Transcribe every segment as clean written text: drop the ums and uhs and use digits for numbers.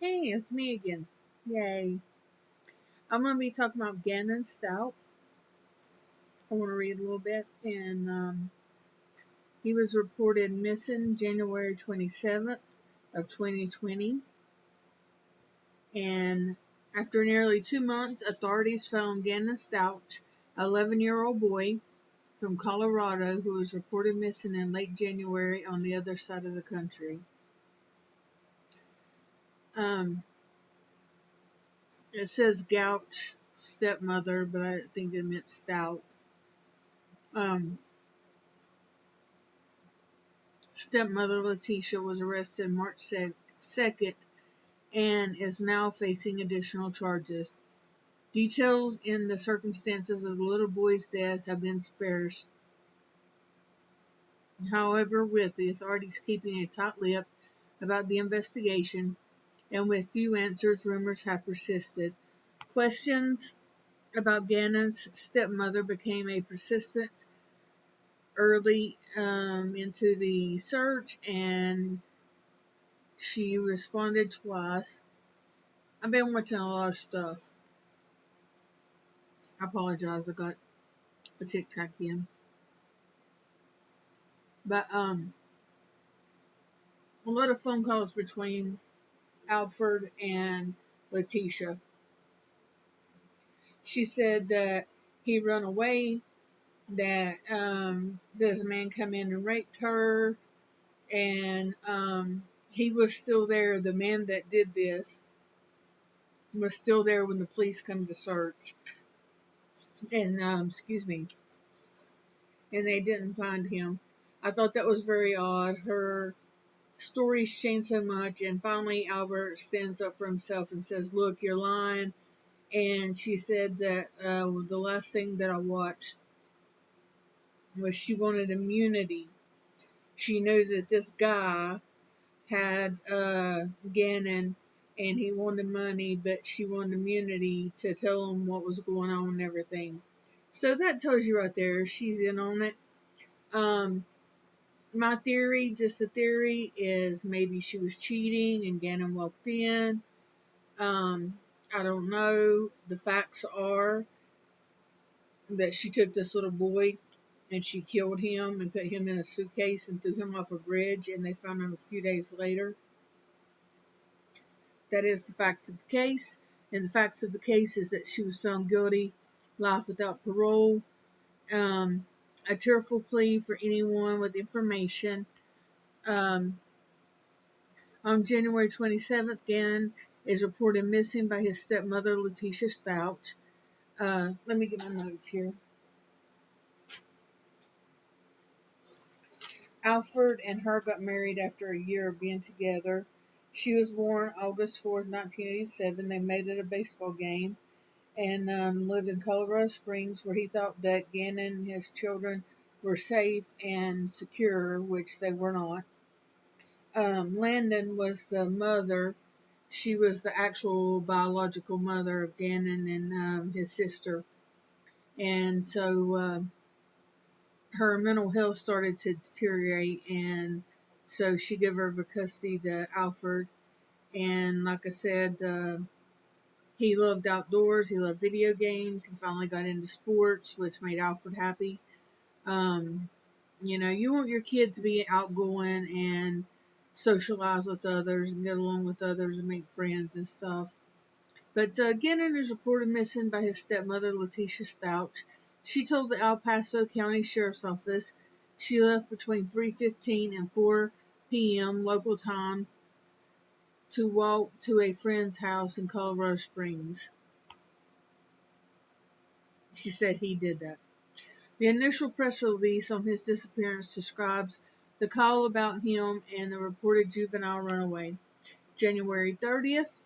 Hey, it's me again. Yay. I'm going to be talking about Gannon Stauch. I want to read a little bit. And he was reported missing January 27th of 2020. And after nearly 2 months, authorities found Gannon Stauch, an 11-year-old boy from Colorado who was reported missing in late January on the other side of the country. Um, it says Gouch stepmother, but I think it meant Stout. Um, Stepmother Letitia was arrested March 2nd and is now facing additional charges. Details in the circumstances of the little boy's death have been sparse. However, with the authorities keeping a tight lip about the investigation and with few answers, rumors have persisted. Questions about Gannon's stepmother became a persistent early into the search, and she responded twice. I've been watching a lot of stuff. I apologize, I got a TikTok in. But a lot of phone calls between Alfred and Letitia. She said that he run away, that there's a man come in and raped her, and he was still there. The man that did this was still there when the police come to search. And excuse me, and they didn't find him. I thought that was very odd. Her stories change so much, and finally Albert stands up for himself and says, "Look, you're lying." And she said that the last thing that I watched was she wanted immunity. She knew that this guy had Gannon and he wanted money, but she wanted immunity to tell him what was going on and everything. So that tells you right there, she's in on it. My theory, just a theory, is maybe she was cheating and Gannon walked in. I don't know. The facts are that she took this little boy and she killed him and put him in a suitcase and threw him off a bridge, and they found him a few days later. That is the facts of the case. And the facts of the case is that she was found guilty, life without parole. A tearful plea for anyone with information. Um, On January 27th, Gannon is reported missing by his stepmother, Letitia Stauch. Let me get my notes here. Alfred and her got married after a year of being together. She was born August 4th, 1987. They met at a baseball game and lived in Colorado Springs, where he thought that Gannon and his children were safe and secure, which they were not. Landon was the mother. She was the actual biological mother of Gannon and his sister. And so her mental health started to deteriorate, and so she gave over custody to Alfred. And like I said, he loved outdoors. He loved video games. He finally got into sports, which made Alfred happy. Um, you want your kid to be outgoing and socialize with others and get along with others and make friends and stuff. But Gannon is reported missing by his stepmother, Letitia Stauch. She told the El Paso County Sheriff's Office she left between 3:15 and 4 p.m. local time to walk to a friend's house in Colorado Springs. She said he did that. The initial press release on his disappearance describes the call about him and the reported juvenile runaway. January 30th,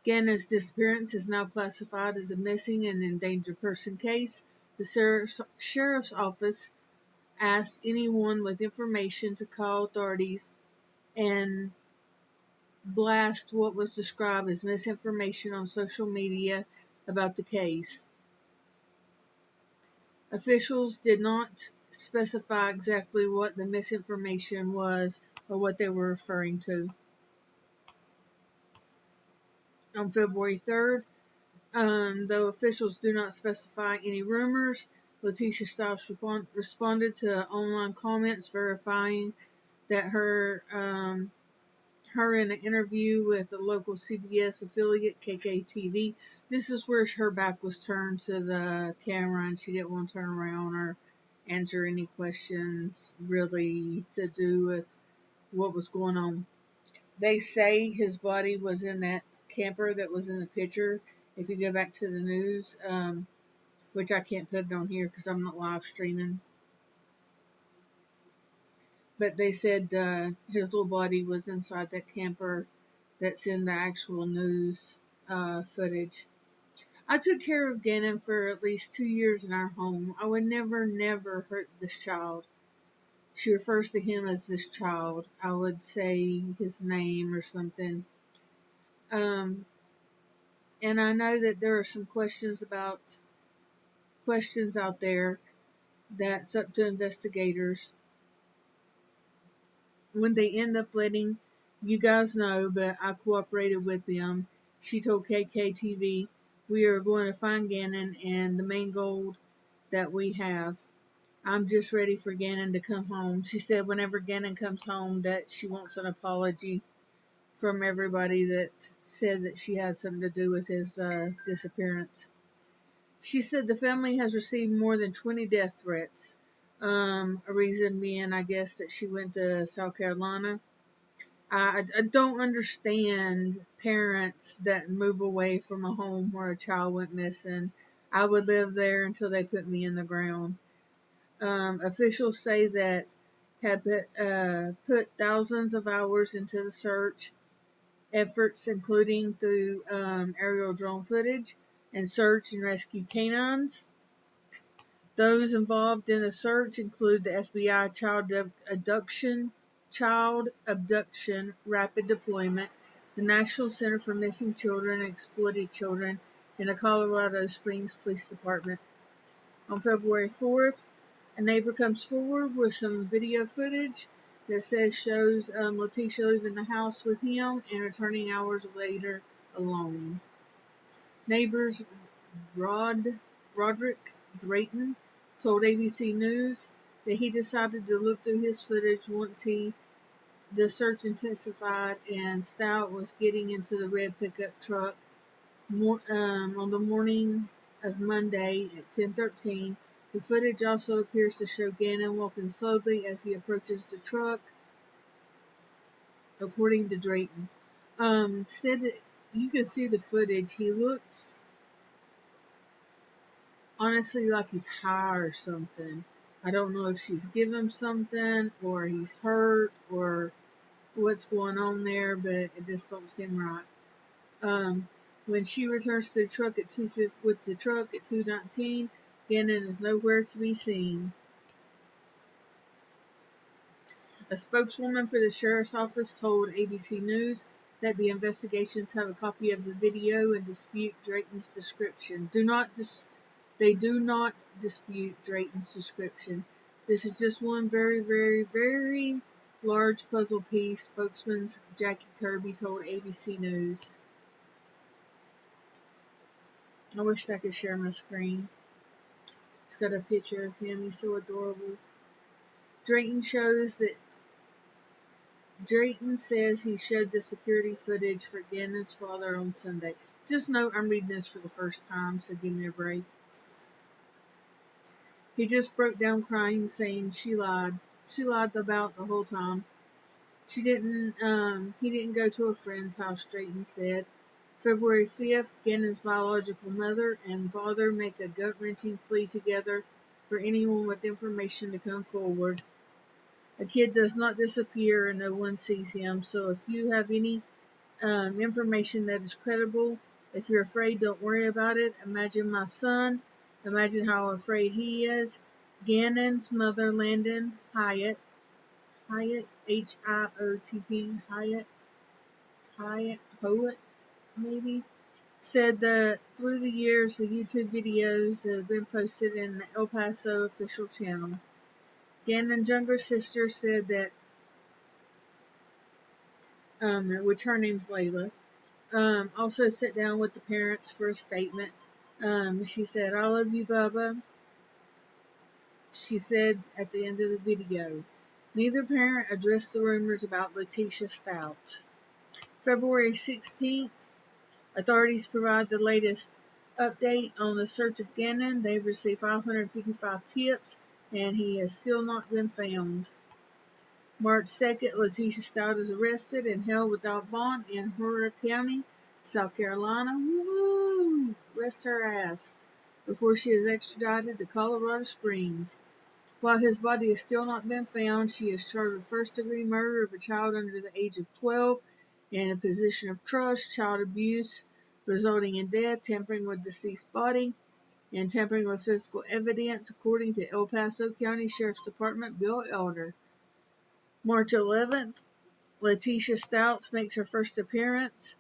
Gannon's disappearance is now classified as a missing and endangered person case. The sheriff's office asked anyone with information to call authorities and blast what was described as misinformation on social media about the case. Officials did not specify exactly what the misinformation was or what they were referring to. On February 3rd, though officials do not specify any rumors, Letitia Stauch responded to online comments verifying that her in an interview with the local CBS affiliate KKTV. This is where her back was turned to the camera and she didn't want to turn around or answer any questions really to do with what was going on. They say his body was in that camper that was in the picture. If you go back to the news, which I can't put it on here because I'm not live streaming, but they said his little body was inside that camper that's in the actual news footage. I took care of Gannon for at least 2 years in our home. I would never hurt this child. She refers to him as this child. I would say his name or something. And I know that there are some questions out there that's up to investigators. When they end up letting you guys know, but I cooperated with them. She told KKTV, we are going to find Gannon and the main goal that we have. I'm just ready for Gannon to come home. She said whenever Gannon comes home that she wants an apology from everybody that said that she had something to do with his disappearance. She said the family has received more than 20 death threats. A reason being, I guess, that she went to South Carolina. I don't understand parents that move away from a home where a child went missing. I would live there until they put me in the ground. Officials say that had put thousands of hours into the search efforts, including through aerial drone footage and search and rescue canines. Those involved in the search include the FBI Child Abduction Rapid Deployment, the National Center for Missing Children and Exploited Children, and the Colorado Springs Police Department. On February 4th, a neighbor comes forward with some video footage that shows Letitia leaving the house with him and returning hours later alone. Neighbors Roderick Drayton told ABC News that he decided to look through his footage once the search intensified and Stauch was getting into the red pickup truck on the morning of Monday at 10:13. The footage also appears to show Gannon walking slowly as he approaches the truck, according to Drayton. Said that you can see the footage. He looks honestly like he's high or something. I don't know if she's giving him something or he's hurt or what's going on there, but it just don't seem right. When she returns to the truck at 2:19, Gannon is nowhere to be seen. A spokeswoman for the sheriff's office told ABC News that the investigations have a copy of the video and dispute Drayton's description. They do not dispute Drayton's description. This is just one very large puzzle piece, spokesman Jackie Kirby told ABC News. I wish I could share my screen. It's got a picture of him. He's so adorable. Drayton says he showed the security footage for Gannon's father on Sunday. Just note I'm reading this for the first time, so give me a break. He just broke down crying, saying she lied. She lied about the whole time. He didn't go to a friend's house, Drayton said. February 5th, Gannon's biological mother and father make a gut-wrenching plea together for anyone with information to come forward. A kid does not disappear and no one sees him, so if you have any information that is credible, if you're afraid, don't worry about it. Imagine my son. Imagine how afraid he is. Gannon's mother, Landon Hyatt, H-I-O-T-P, Hoyt, maybe, said that through the years, the YouTube videos that have been posted in the El Paso official channel. Gannon's younger sister said that, which her name's Layla, Also sat down with the parents for a statement. She said, "I love you, Bubba." She said at the end of the video. Neither parent addressed the rumors about Letitia Stauch. February 16th, authorities provide the latest update on the search of Gannon. They've received 555 tips, and he has still not been found. March 2nd, Letitia Stout is arrested and held without bond in Horror County, South Carolina. Woo! Rest her ass. Before she is extradited to Colorado Springs. While his body has still not been found, she is charged with first-degree murder of a child under the age of 12 in a position of trust, child abuse resulting in death, tampering with deceased body, and tampering with physical evidence, according to El Paso County Sheriff's Department Bill Elder. March 11th, Letitia Stouts makes her first appearance.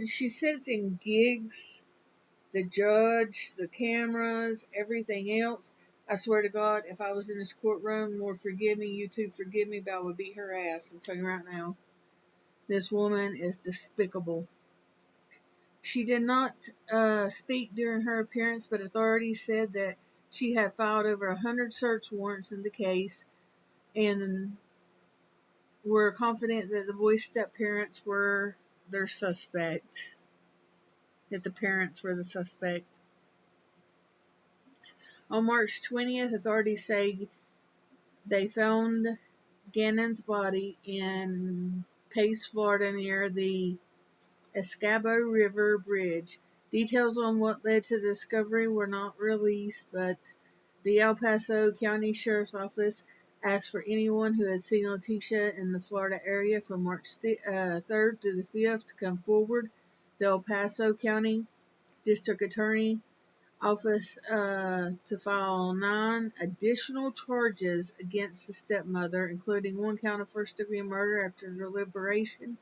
She sits in gigs, the judge, the cameras, everything else. I swear to God, if I was in this courtroom, Lord forgive me, you too forgive me, but I would beat her ass. I'm telling you right now. This woman is despicable. She did not speak during her appearance, but authorities said that she had filed over 100 search warrants in the case and were confident that the boys' step-parents were their suspect, that the parents were the suspect. On March 20th, authorities say they found Gannon's body in Pace, Florida, near the Escabo River Bridge. Details on what led to the discovery were not released, but the El Paso County Sheriff's Office asked for anyone who had seen Letitia in the Florida area from March 3rd through the 5th to come forward. The El Paso County District Attorney Office to file 9 additional charges against the stepmother, including 1 count of first-degree murder after deliberation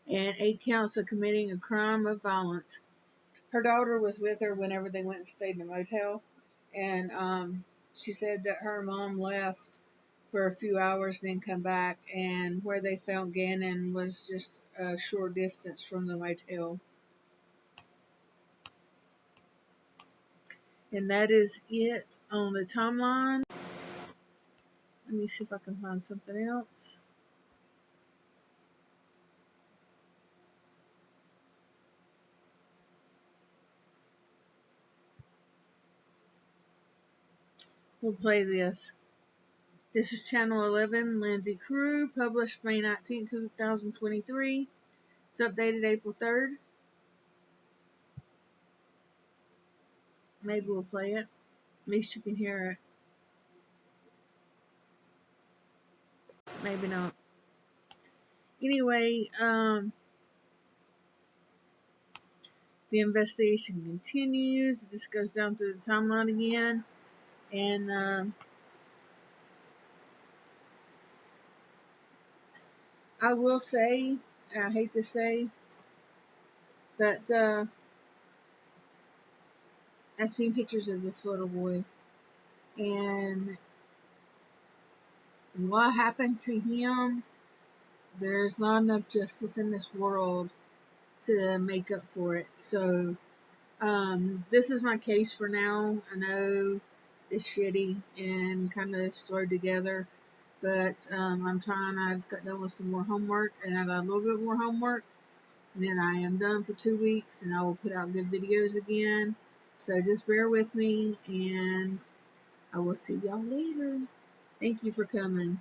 and 8 counts of committing a crime of violence. Her daughter was with her whenever they went and stayed in a motel, and she said that her mom left for a few hours and then come back, and where they found Gannon was just a short distance from the motel. And that is it on the timeline. Let me see if I can find something else. We'll play this. This is Channel 11, Lindsay Crew, published May 19, 2023. It's updated April 3rd. Maybe we'll play it. At least you can hear it. Maybe not. Anyway, the investigation continues. This goes down to the timeline again. And I will say, I hate to say, that I've seen pictures of this little boy. And what happened to him, there's not enough justice in this world to make up for it. So, this is my case for now. I know it's shitty and kind of slowed together, but I'm trying. I just got done with some more homework, and I got a little bit more homework, and then I am done for 2 weeks, and I will put out good videos again. So just bear with me, and I will see y'all later. Thank you for coming.